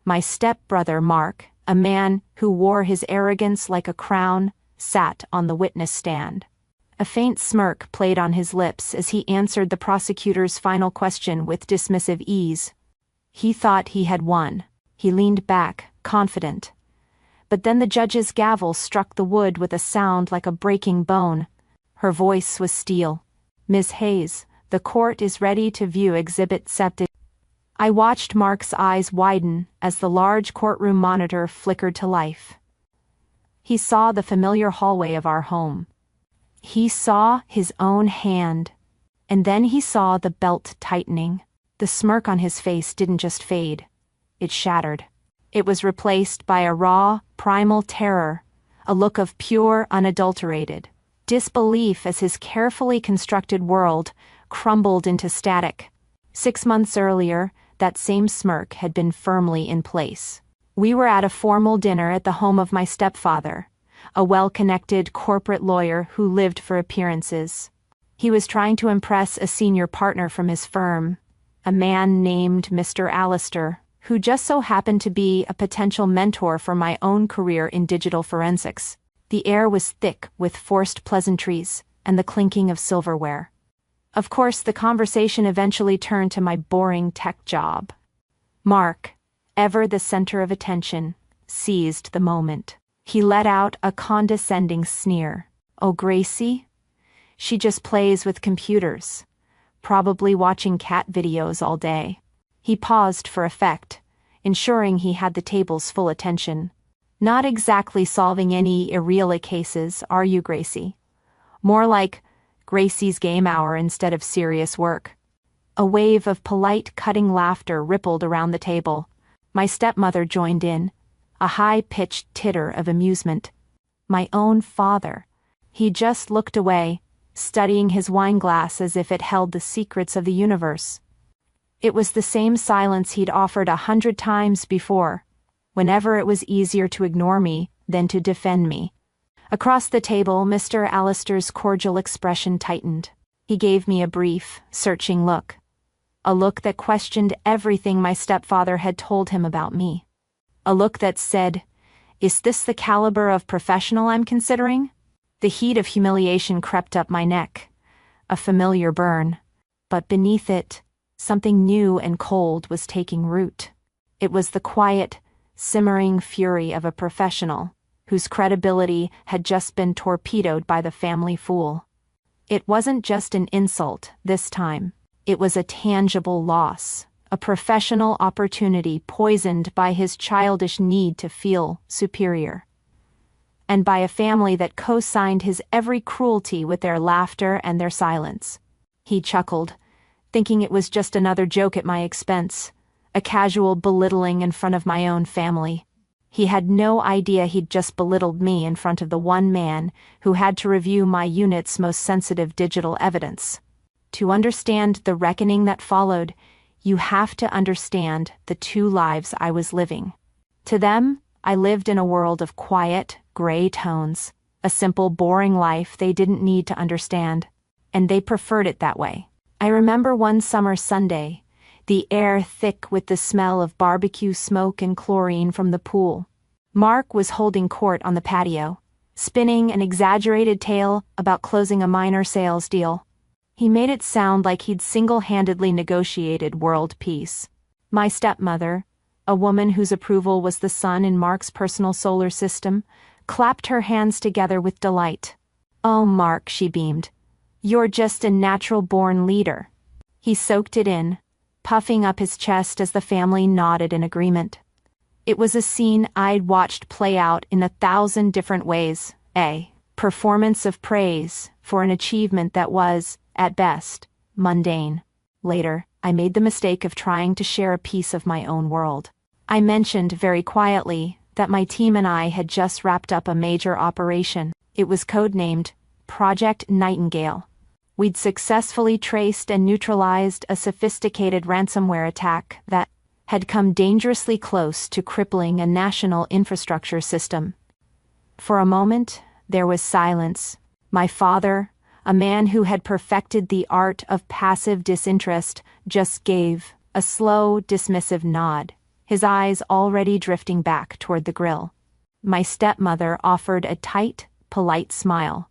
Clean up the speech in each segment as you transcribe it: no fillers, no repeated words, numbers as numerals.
My step-brother Mark, a man who wore his arrogance like a crown, sat on the witness stand. A faint smirk played on his lips as he answered the prosecutor's final question with dismissive ease. He thought he had won. He leaned back, confident. But then the judge's gavel struck the wood with a sound like a breaking bone. Her voice was steel. "Ms. Hayes, the court is ready to view Exhibit 7." I watched Mark's eyes widen as the large courtroom monitor flickered to life. He saw the familiar hallway of our home. He saw his own hand. And then he saw the belt tightening. The smirk on his face didn't just fade. It shattered. It was replaced by a raw, primal terror, a look of pure, unadulterated disbelief as his carefully constructed world crumbled into static. 6 months earlier, that same smirk had been firmly in place. We were at a formal dinner at the home of my stepfather, a well-connected corporate lawyer who lived for appearances. He was trying to impress a senior partner from his firm, a man named Mr. Allister, who just so happened to be a potential mentor for my own career in digital forensics. The air was thick with forced pleasantries and the clinking of silverware. Of course, the conversation eventually turned to my boring tech job. Mark, ever the center of attention, seized the moment. He let out a condescending sneer. "Oh, Gracie? She just plays with computers, probably watching cat videos all day." He paused for effect, ensuring he had the table's full attention. "Not exactly solving any Irreal cases, are you, Gracie? More like Gracie's game hour instead of serious work." A wave of polite, cutting laughter rippled around the table. My stepmother joined in, a high-pitched titter of amusement. My own father. He just looked away, studying his wineglass as if it held the secrets of the universe. It was the same silence he'd offered 100 times before, whenever it was easier to ignore me than to defend me. Across the table, Mr. Allister's cordial expression tightened. He gave me a brief, searching look. A look that questioned everything my stepfather had told him about me. A look that said, "Is this the caliber of professional I'm considering?" The heat of humiliation crept up my neck. A familiar burn. But beneath it, something new and cold was taking root. It was the quiet, simmering fury of a professional whose credibility had just been torpedoed by the family fool. It wasn't just an insult this time. It was a tangible loss, a professional opportunity poisoned by his childish need to feel superior. And by a family that co-signed his every cruelty with their laughter and their silence. He chuckled, thinking it was just another joke at my expense, a casual belittling in front of my own family. He had no idea he'd just belittled me in front of the one man who had to review my unit's most sensitive digital evidence. To understand the reckoning that followed, you have to understand the two lives I was living. To them, I lived in a world of quiet, gray tones, a simple, boring life they didn't need to understand, and they preferred it that way. I remember one summer Sunday, the air thick with the smell of barbecue smoke and chlorine from the pool. Mark was holding court on the patio, spinning an exaggerated tale about closing a minor sales deal. He made it sound like he'd single-handedly negotiated world peace. My stepmother, a woman whose approval was the sun in Mark's personal solar system, clapped her hands together with delight. "Oh, Mark," she beamed. "You're just a natural-born leader." He soaked it in, puffing up his chest as the family nodded in agreement. It was a scene I'd watched play out in 1,000 different ways, a performance of praise for an achievement that was, at best, mundane. Later, I made the mistake of trying to share a piece of my own world. I mentioned very quietly that my team and I had just wrapped up a major operation. It was codenamed Project Nightingale. We'd successfully traced and neutralized a sophisticated ransomware attack that had come dangerously close to crippling a national infrastructure system. For a moment, there was silence. My father, a man who had perfected the art of passive disinterest, just gave a slow, dismissive nod, his eyes already drifting back toward the grill. My stepmother offered a tight, polite smile.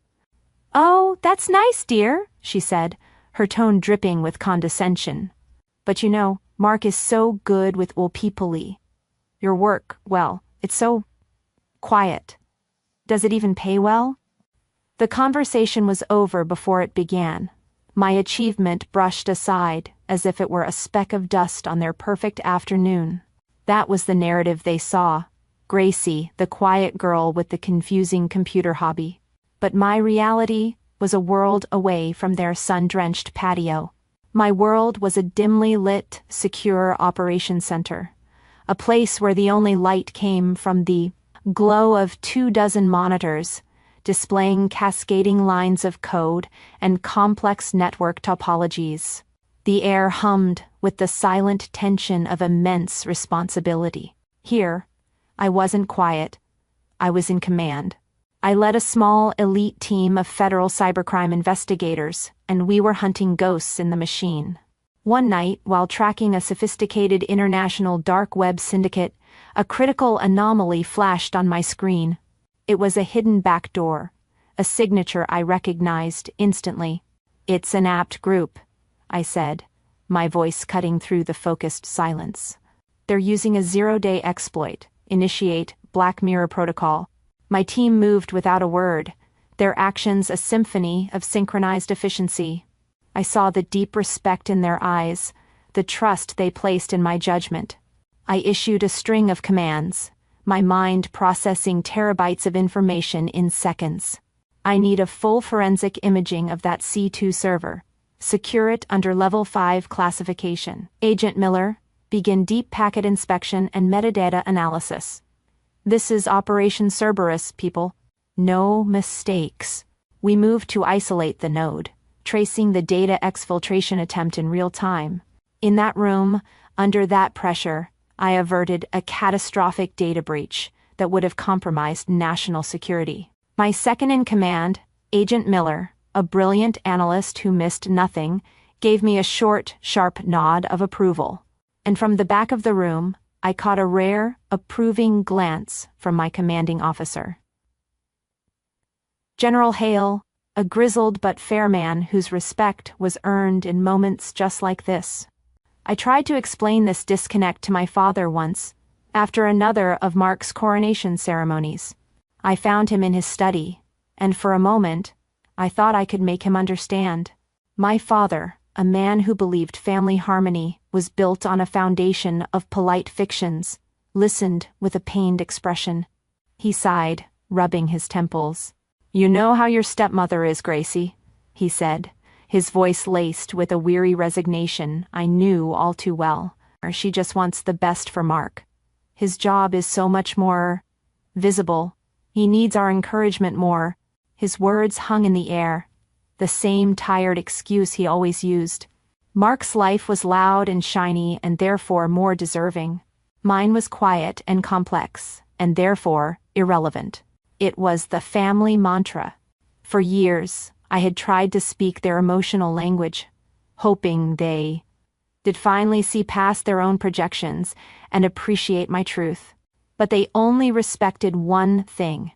"Oh, that's nice, dear," she said, her tone dripping with condescension. "But you know, Mark is so good with ul people-y. Your work, well, it's so quiet. Does it even pay well?" The conversation was over before it began. My achievement brushed aside, as if it were a speck of dust on their perfect afternoon. That was the narrative they saw. Gracie, the quiet girl with the confusing computer hobby. But my reality was a world away from their sun-drenched patio. My world was a dimly lit, secure operations center. A place where the only light came from the glow of 24 monitors, displaying cascading lines of code and complex network topologies. The air hummed with the silent tension of immense responsibility. Here, I wasn't quiet. I was in command. I led a small, elite team of federal cybercrime investigators, and we were hunting ghosts in the machine. One night, while tracking a sophisticated international dark web syndicate, a critical anomaly flashed on my screen. It was a hidden backdoor, a signature I recognized instantly. "It's an apt group," I said, my voice cutting through the focused silence. "They're using a zero-day exploit. Initiate Black Mirror protocol." My team moved without a word, their actions a symphony of synchronized efficiency. I saw the deep respect in their eyes, the trust they placed in my judgment. I issued a string of commands, my mind processing terabytes of information in seconds. "I need a full forensic imaging of that C2 server. Secure it under Level 5 classification. Agent Miller, begin deep packet inspection and metadata analysis. This is Operation Cerberus, people. No mistakes." We moved to isolate the node, tracing the data exfiltration attempt in real time. In that room, under that pressure, I averted a catastrophic data breach that would have compromised national security. My second-in-command, Agent Miller, a brilliant analyst who missed nothing, gave me a short, sharp nod of approval. And from the back of the room, I caught a rare, approving glance from my commanding officer. General Hale, a grizzled but fair man whose respect was earned in moments just like this. I tried to explain this disconnect to my father once, after another of Mark's coronation ceremonies. I found him in his study, and for a moment, I thought I could make him understand. My father, a man who believed family harmony was built on a foundation of polite fictions, listened with a pained expression. He sighed, rubbing his temples. "You know how your stepmother is, Gracie," he said, his voice laced with a weary resignation I knew all too well. "She just wants the best for Mark. His job is so much more visible. He needs our encouragement more." His words hung in the air, the same tired excuse he always used. Mark's life was loud and shiny and therefore more deserving. Mine was quiet and complex, and therefore irrelevant. It was the family mantra. For years, I had tried to speak their emotional language, hoping they did finally see past their own projections and appreciate my truth. But they only respected one thing: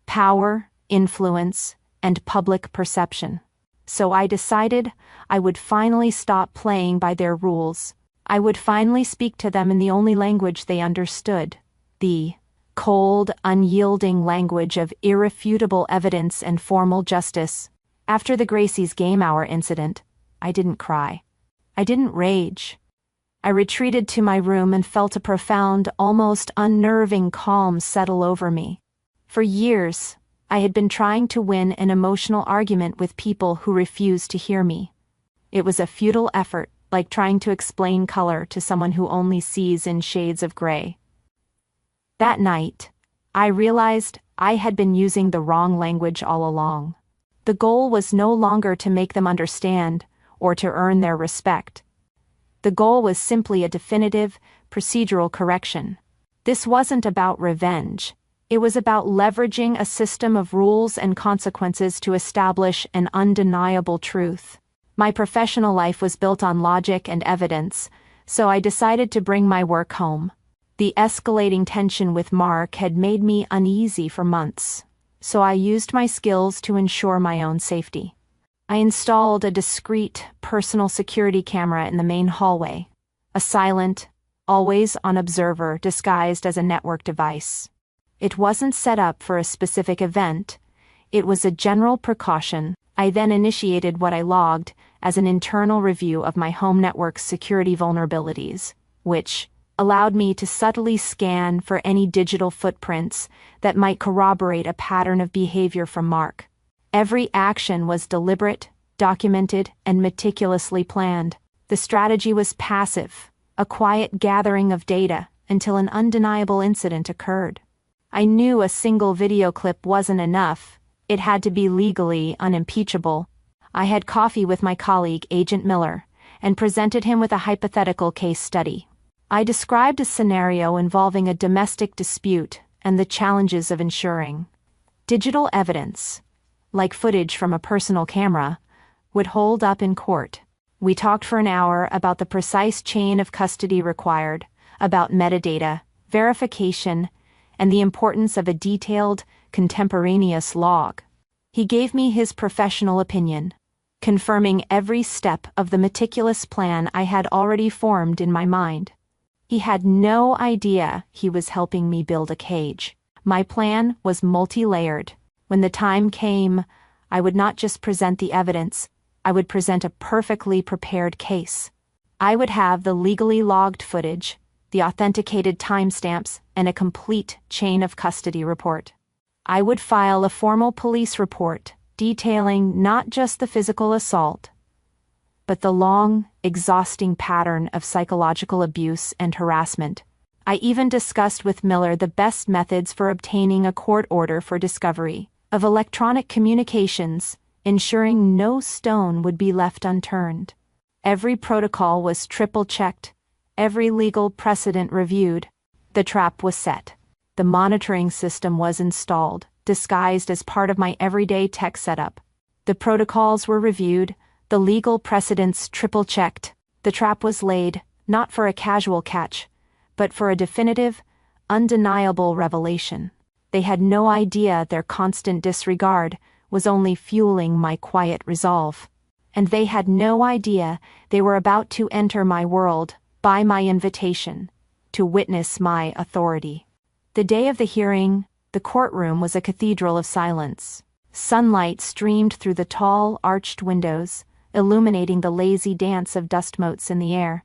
power, influence, and public perception. So I decided I would finally stop playing by their rules. I would finally speak to them in the only language they understood, the cold, unyielding language of irrefutable evidence and formal justice. After the Gracie's game hour incident, I didn't cry. I didn't rage. I retreated to my room and felt a profound, almost unnerving calm settle over me. For years, I had been trying to win an emotional argument with people who refused to hear me. It was a futile effort, like trying to explain color to someone who only sees in shades of gray. That night, I realized I had been using the wrong language all along. The goal was no longer to make them understand or to earn their respect. The goal was simply a definitive, procedural correction. This wasn't about revenge. It was about leveraging a system of rules and consequences to establish an undeniable truth. My professional life was built on logic and evidence, so I decided to bring my work home. The escalating tension with Mark had made me uneasy for months, so I used my skills to ensure my own safety. I installed a discreet, personal security camera in the main hallway, a silent, always-on observer disguised as a network device. It wasn't set up for a specific event. It was a general precaution. I then initiated what I logged as an internal review of my home network's security vulnerabilities, which allowed me to subtly scan for any digital footprints that might corroborate a pattern of behavior from Mark. Every action was deliberate, documented, and meticulously planned. The strategy was passive, a quiet gathering of data until an undeniable incident occurred. I knew a single video clip wasn't enough. It had to be legally unimpeachable. I had coffee with my colleague, Agent Miller, and presented him with a hypothetical case study. I described a scenario involving a domestic dispute and the challenges of ensuring digital evidence, like footage from a personal camera, would hold up in court. We talked for an hour about the precise chain of custody required, about metadata, verification, and the importance of a detailed, contemporaneous log. He gave me his professional opinion, confirming every step of the meticulous plan I had already formed in my mind. He had no idea he was helping me build a cage. My plan was multi-layered. When the time came, I would not just present the evidence, I would present a perfectly prepared case. I would have the legally logged footage, the authenticated timestamps, and a complete chain of custody report. I would file a formal police report detailing not just the physical assault, but the long, exhausting pattern of psychological abuse and harassment. I even discussed with Miller the best methods for obtaining a court order for discovery of electronic communications, ensuring no stone would be left unturned. Every protocol was triple-checked, every legal precedent reviewed. The trap was set. The monitoring system was installed, disguised as part of my everyday tech setup. The protocols were reviewed, the legal precedents triple-checked. The trap was laid, not for a casual catch, but for a definitive, undeniable revelation. They had no idea their constant disregard was only fueling my quiet resolve. And they had no idea they were about to enter my world, by my invitation, to witness my authority. The day of the hearing, the courtroom was a cathedral of silence. Sunlight streamed through the tall, arched windows, illuminating the lazy dance of dust motes in the air.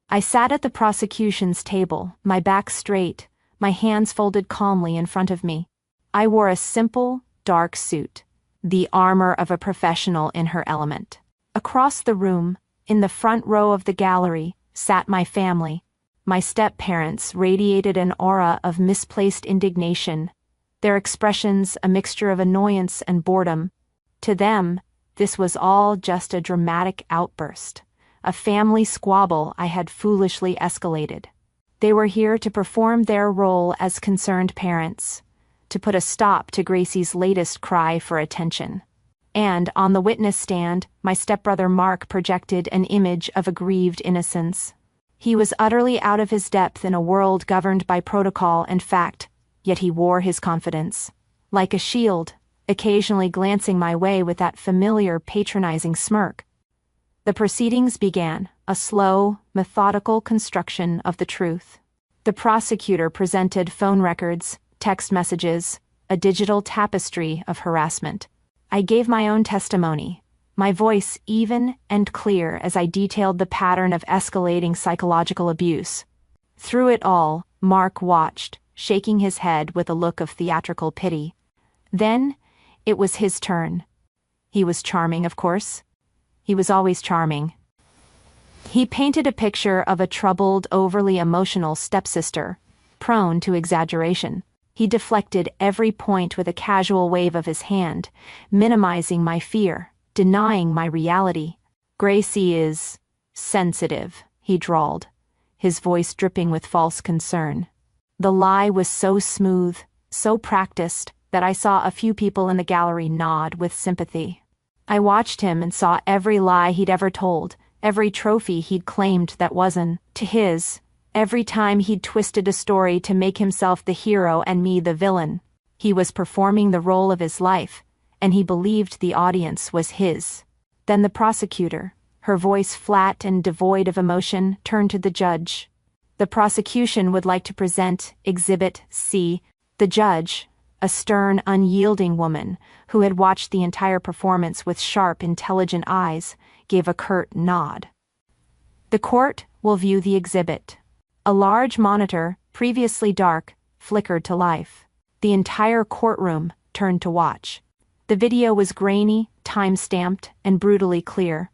I sat at the prosecution's table, my back straight, my hands folded calmly in front of me. I wore a simple, dark suit, the armor of a professional in her element. Across the room, in the front row of the gallery, sat my family. My step-parents radiated an aura of misplaced indignation, their expressions a mixture of annoyance and boredom. To them, this was all just a dramatic outburst, a family squabble I had foolishly escalated. They were here to perform their role as concerned parents, to put a stop to Gracie's latest cry for attention. And on the witness stand, my stepbrother Mark projected an image of aggrieved innocence. He was utterly out of his depth in a world governed by protocol and fact, yet he wore his confidence like a shield, occasionally glancing my way with that familiar patronizing smirk. The proceedings began, a slow, methodical construction of the truth. The prosecutor presented phone records, text messages, a digital tapestry of harassment. I gave my own testimony, my voice even and clear as I detailed the pattern of escalating psychological abuse. Through it all, Mark watched, shaking his head with a look of theatrical pity. Then, it was his turn. He was charming, of course. He was always charming. He painted a picture of a troubled, overly emotional stepsister, prone to exaggeration. He deflected every point with a casual wave of his hand, minimizing my fear, denying my reality. Gracie is sensitive, he drawled, his voice dripping with false concern. The lie was so smooth, so practiced, that I saw a few people in the gallery nod with sympathy. I watched him and saw every lie he'd ever told, every trophy he'd claimed that wasn't to his, Every time he'd twisted a story to make himself the hero and me the villain. He was performing the role of his life, and he believed the audience was his. Then the prosecutor, her voice flat and devoid of emotion, turned to the judge. The prosecution would like to present Exhibit C. The judge, a stern, unyielding woman who had watched the entire performance with sharp, intelligent eyes, gave a curt nod. The court will view the exhibit. A large monitor, previously dark, flickered to life. The entire courtroom turned to watch. The video was grainy, time-stamped, and brutally clear.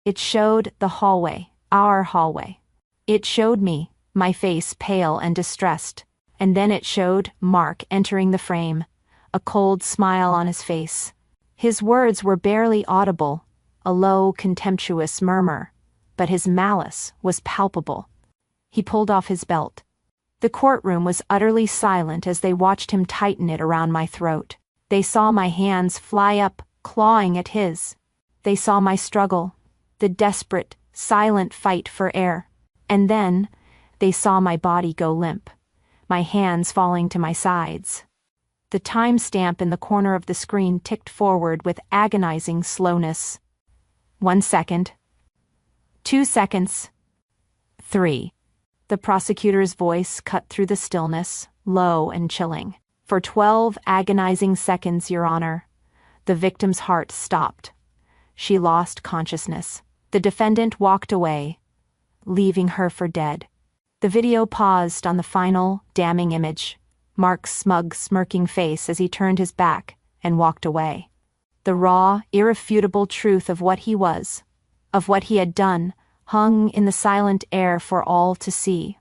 It showed the hallway, our hallway. It showed me, my face pale and distressed, and then it showed Mark entering the frame, a cold smile on his face. His words were barely audible, a low, contemptuous murmur, but his malice was palpable. He pulled off his belt. The courtroom was utterly silent as they watched him tighten it around my throat. They saw my hands fly up, clawing at his. They saw my struggle, the desperate, silent fight for air. And then, they saw my body go limp, my hands falling to my sides. The timestamp in the corner of the screen ticked forward with agonizing slowness. 1 second. 2 seconds. 3. The prosecutor's voice cut through the stillness, low and chilling. For 12 agonizing seconds, Your Honor. The victim's heart stopped. She lost consciousness. The defendant walked away, leaving her for dead. The video paused on the final, damning image. Mark's smug, smirking face as he turned his back and walked away. The raw, irrefutable truth of what he was, of what he had done, hung in the silent air for all to see.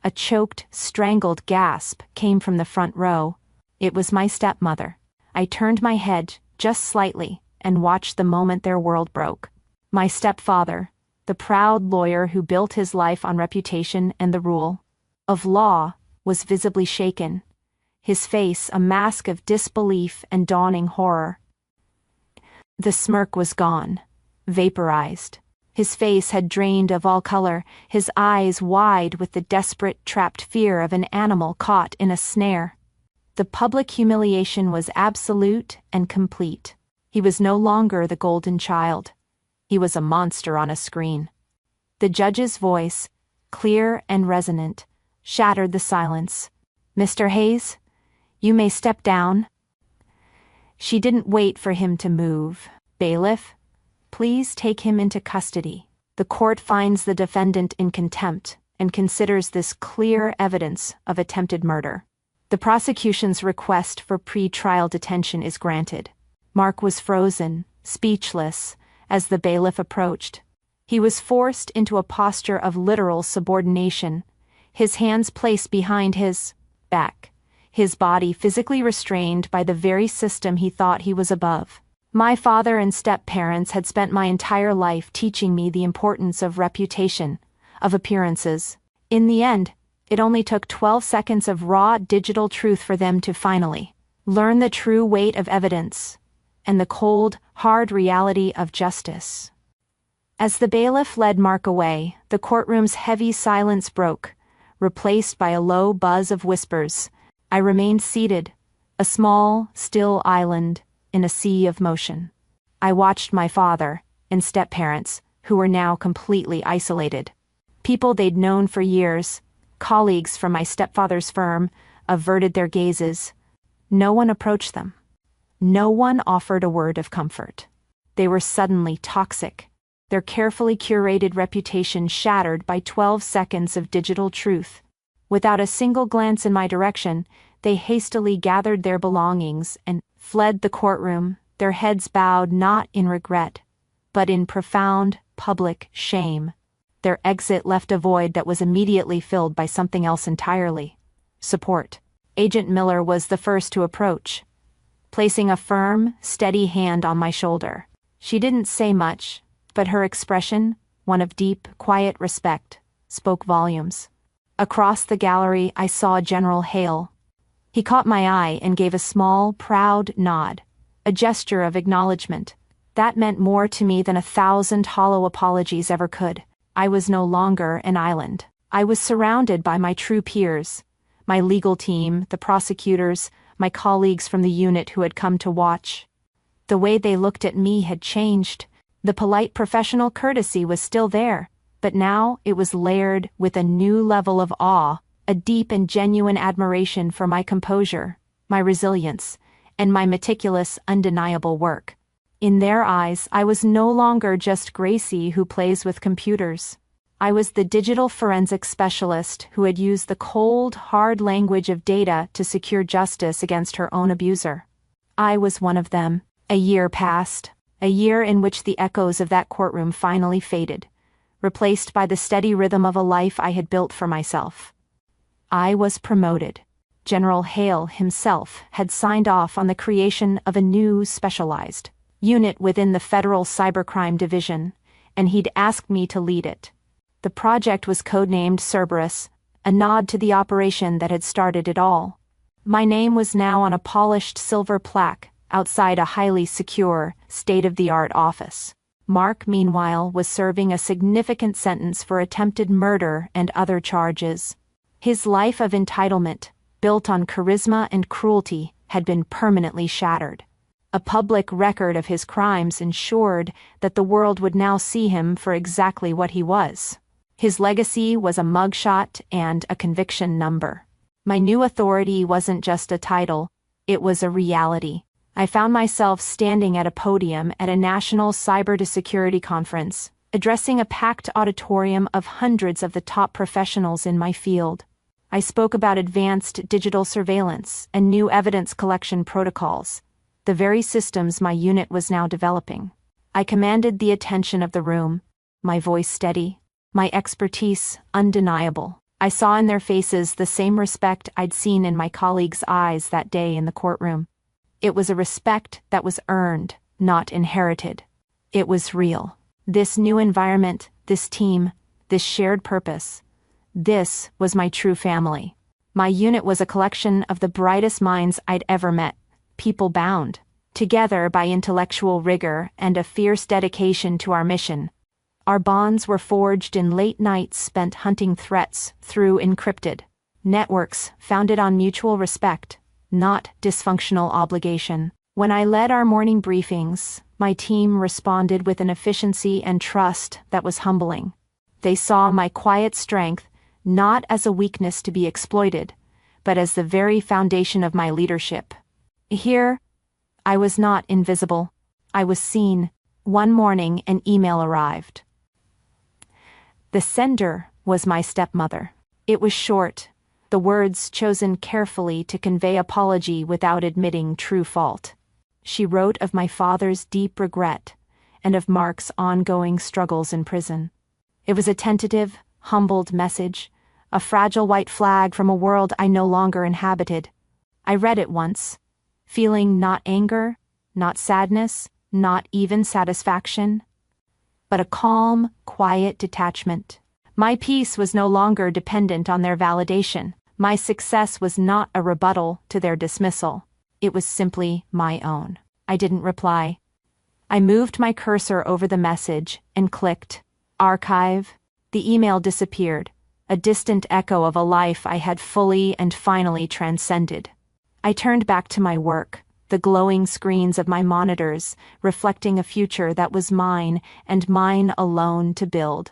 A choked, strangled gasp came from the front row. It was my stepmother. I turned my head, just slightly, and watched the moment their world broke. My stepfather, the proud lawyer who built his life on reputation and the rule of law, was visibly shaken, his face a mask of disbelief and dawning horror. The smirk was gone, vaporized. His face had drained of all color, his eyes wide with the desperate, trapped fear of an animal caught in a snare. The public humiliation was absolute and complete. He was no longer the golden child. He was a monster on a screen. The judge's voice, clear and resonant, shattered the silence. Mr. Hayes, you may step down. She didn't wait for him to move. Bailiff, please take him into custody. The court finds the defendant in contempt and considers this clear evidence of attempted murder. The prosecution's request for pre-trial detention is granted. Mark was frozen, speechless, as the bailiff approached. He was forced into a posture of literal subordination, his hands placed behind his back, his body physically restrained by the very system he thought he was above. My father and step-parents had spent my entire life teaching me the importance of reputation, of appearances. In the end, it only took 12 seconds of raw digital truth for them to finally learn the true weight of evidence and the cold, hard reality of justice. As the bailiff led Mark away, the courtroom's heavy silence broke, replaced by a low buzz of whispers. I remained seated, a small, still island in a sea of motion. I watched my father and step-parents, who were now completely isolated. People they'd known for years, colleagues from my stepfather's firm, averted their gazes. No one approached them. No one offered a word of comfort. They were suddenly toxic, their carefully curated reputation shattered by 12 seconds of digital truth. Without a single glance in my direction, they hastily gathered their belongings and fled the courtroom, their heads bowed not in regret, but in profound, public shame. Their exit left a void that was immediately filled by something else entirely. Support. Agent Miller was the first to approach, placing a firm, steady hand on my shoulder. She didn't say much, but her expression, one of deep, quiet respect, spoke volumes. Across the gallery, I saw General Hale. He caught my eye and gave a small, proud nod, a gesture of acknowledgement. That meant more to me than 1,000 hollow apologies ever could. I was no longer an island. I was surrounded by my true peers, my legal team, the prosecutors, my colleagues from the unit who had come to watch. The way they looked at me had changed. The polite professional courtesy was still there, but now it was layered with a new level of awe, a deep and genuine admiration for my composure, my resilience, and my meticulous, undeniable work. In their eyes, I was no longer just Gracie who plays with computers. I was the digital forensics specialist who had used the cold, hard language of data to secure justice against her own abuser. I was one of them. A year passed, a year in which the echoes of that courtroom finally faded, replaced by the steady rhythm of a life I had built for myself. I was promoted. General Hale himself had signed off on the creation of a new specialized unit within the Federal Cybercrime Division, and he'd asked me to lead it. The project was codenamed Cerberus, a nod to the operation that had started it all. My name was now on a polished silver plaque outside a highly secure, state-of-the-art office. Mark, meanwhile, was serving a significant sentence for attempted murder and other charges. His life of entitlement, built on charisma and cruelty, had been permanently shattered. A public record of his crimes ensured that the world would now see him for exactly what he was. His legacy was a mugshot and a conviction number. My new authority wasn't just a title, it was a reality. I found myself standing at a podium at a national cybersecurity conference, addressing a packed auditorium of hundreds of the top professionals in my field. I spoke about advanced digital surveillance and new evidence collection protocols, the very systems my unit was now developing. I commanded the attention of the room, my voice steady, my expertise undeniable. I saw in their faces the same respect I'd seen in my colleagues' eyes that day in the courtroom. It was a respect that was earned, not inherited. It was real. This new environment, this team, this shared purpose, this was my true family. My unit was a collection of the brightest minds I'd ever met, people bound together by intellectual rigor and a fierce dedication to our mission. Our bonds were forged in late nights spent hunting threats through encrypted networks founded on mutual respect, not dysfunctional obligation. When I led our morning briefings, my team responded with an efficiency and trust that was humbling. They saw my quiet strength not as a weakness to be exploited, but as the very foundation of my leadership. Here, I was not invisible. I was seen. One morning, an email arrived. The sender was my stepmother. It was short, the words chosen carefully to convey apology without admitting true fault. She wrote of my father's deep regret and of Mark's ongoing struggles in prison. It was a tentative, humbled message, a fragile white flag from a world I no longer inhabited. I read it once, feeling not anger, not sadness, not even satisfaction, but a calm, quiet detachment. My peace was no longer dependent on their validation. My success was not a rebuttal to their dismissal. It was simply my own. I didn't reply. I moved my cursor over the message and clicked Archive. The email disappeared, a distant echo of a life I had fully and finally transcended. I turned back to my work, the glowing screens of my monitors reflecting a future that was mine and mine alone to build.